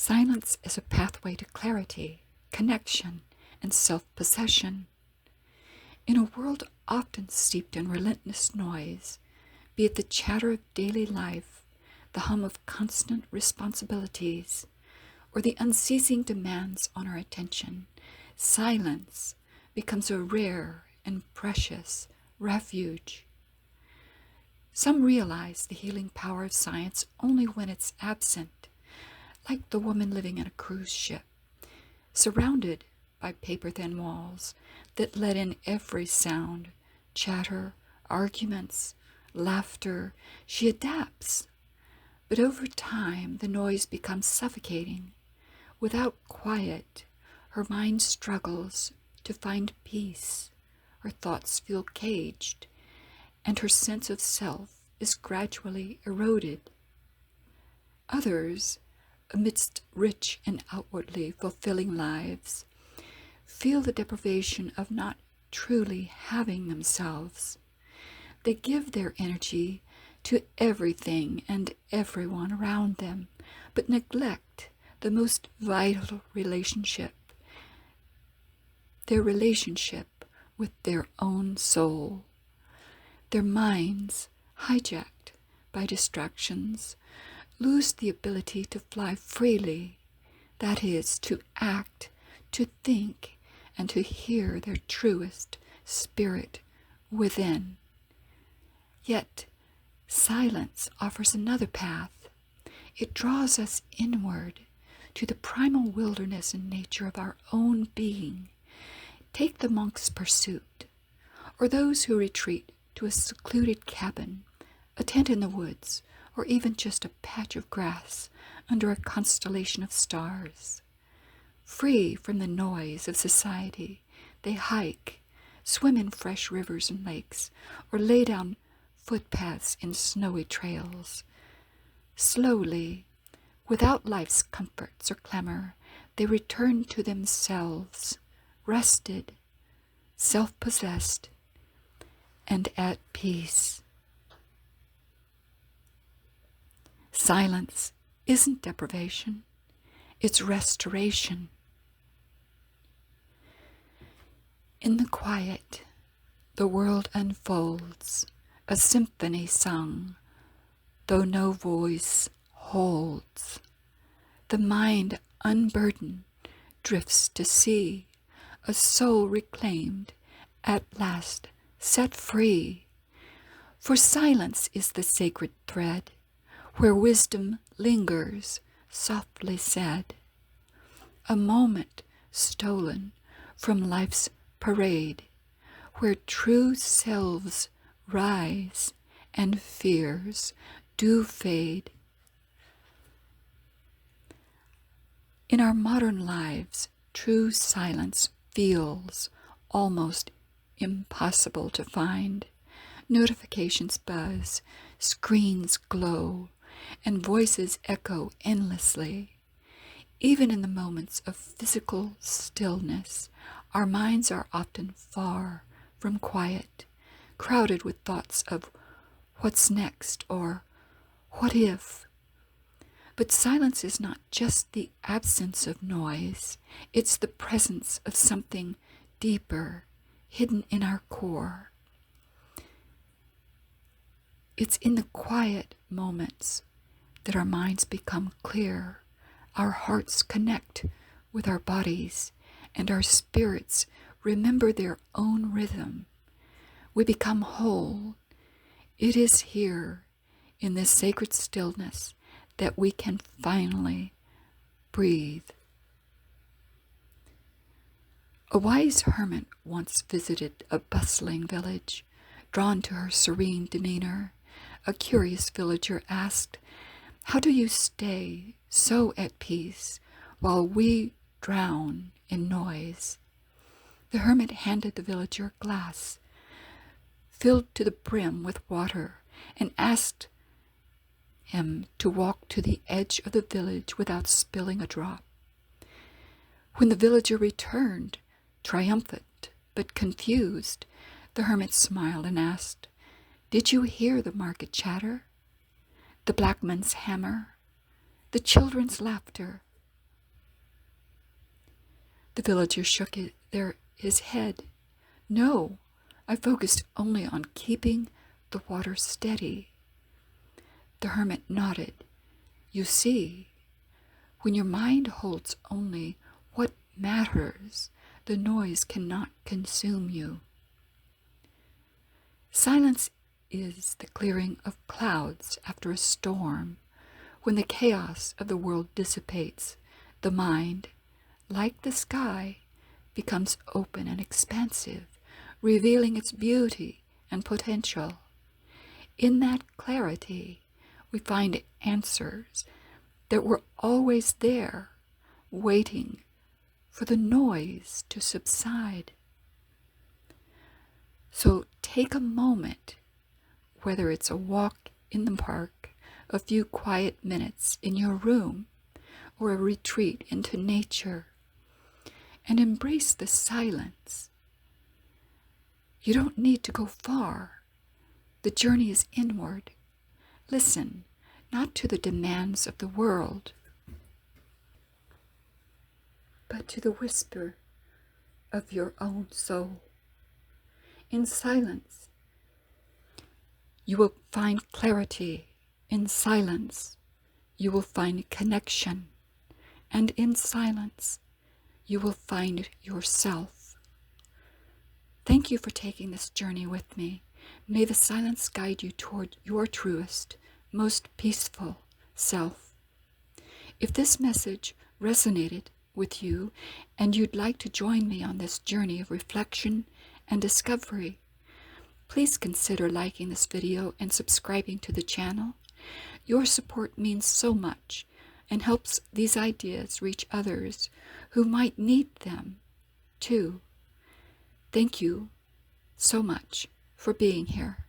Silence is a pathway to clarity, connection, and self-possession. In a world often steeped in relentless noise, be it the chatter of daily life, the hum of constant responsibilities, or the unceasing demands on our attention, silence becomes a rare and precious refuge. Some realize the healing power of silence only when it's absent, like the woman living in a cruise ship, surrounded by paper-thin walls that let in every sound, chatter, arguments, laughter. She adapts, but over time the noise becomes suffocating. Without quiet, her mind struggles to find peace, her thoughts feel caged, and her sense of self is gradually eroded. Others, amidst rich and outwardly fulfilling lives, feel the deprivation of not truly having themselves. They give their energy to everything and everyone around them, but neglect the most vital relationship, their relationship with their own soul. Their minds, hijacked by distractions, lose the ability to fly freely, that is, to act, to think, and to hear their truest spirit within. Yet, silence offers another path. It draws us inward to the primal wilderness and nature of our own being. Take the monk's pursuit, or those who retreat to a secluded cabin, a tent in the woods, or even just a patch of grass under a constellation of stars. Free from the noise of society, they hike, swim in fresh rivers and lakes, or lay down footpaths in snowy trails. Slowly, without life's comforts or clamor, they return to themselves, rested, self-possessed, and at peace. Silence isn't deprivation, it's restoration. In the quiet, the world unfolds, a symphony sung, though no voice holds. The mind unburdened drifts to sea, a soul reclaimed, at last set free. For silence is the sacred thread, where wisdom lingers, softly said. A moment stolen from life's parade, where true selves rise and fears do fade. In our modern lives, true silence feels almost impossible to find. Notifications buzz, screens glow, and voices echo endlessly. Even in the moments of physical stillness, our minds are often far from quiet, crowded with thoughts of what's next or what if. But silence is not just the absence of noise, it's the presence of something deeper, hidden in our core. It's in the quiet moments that our minds become clear, our hearts connect with our bodies, and our spirits remember their own rhythm. We become whole. It is here, in this sacred stillness, that we can finally breathe. A wise hermit once visited a bustling village. Drawn to her serene demeanor, a curious villager asked, "How do you stay so at peace while we drown in noise?" The hermit handed the villager a glass filled to the brim with water and asked him to walk to the edge of the village without spilling a drop. When the villager returned, triumphant but confused, the hermit smiled and asked, "Did you hear the market chatter? The black man's hammer? The children's laughter? The villager shook his head. No, I focused only on keeping the water steady. The hermit nodded. You see, when your mind holds only what matters, the noise cannot consume you. Silence is the clearing of clouds after a storm. When the chaos of the world dissipates, the mind, like the sky, becomes open and expansive, revealing its beauty and potential. In that clarity, we find answers that were always there, waiting for the noise to subside. So take a moment, whether it's a walk in the park, a few quiet minutes in your room, or a retreat into nature, and embrace the silence. You don't need to go far. The journey is inward. Listen, not to the demands of the world, but to the whisper of your own soul. In silence, you will find clarity. In silence, you will find connection. And in silence, you will find yourself. Thank you for taking this journey with me. May the silence guide you toward your truest, most peaceful self. If this message resonated with you and you'd like to join me on this journey of reflection and discovery, please consider liking this video and subscribing to the channel. Your support means so much and helps these ideas reach others who might need them too. Thank you so much for being here.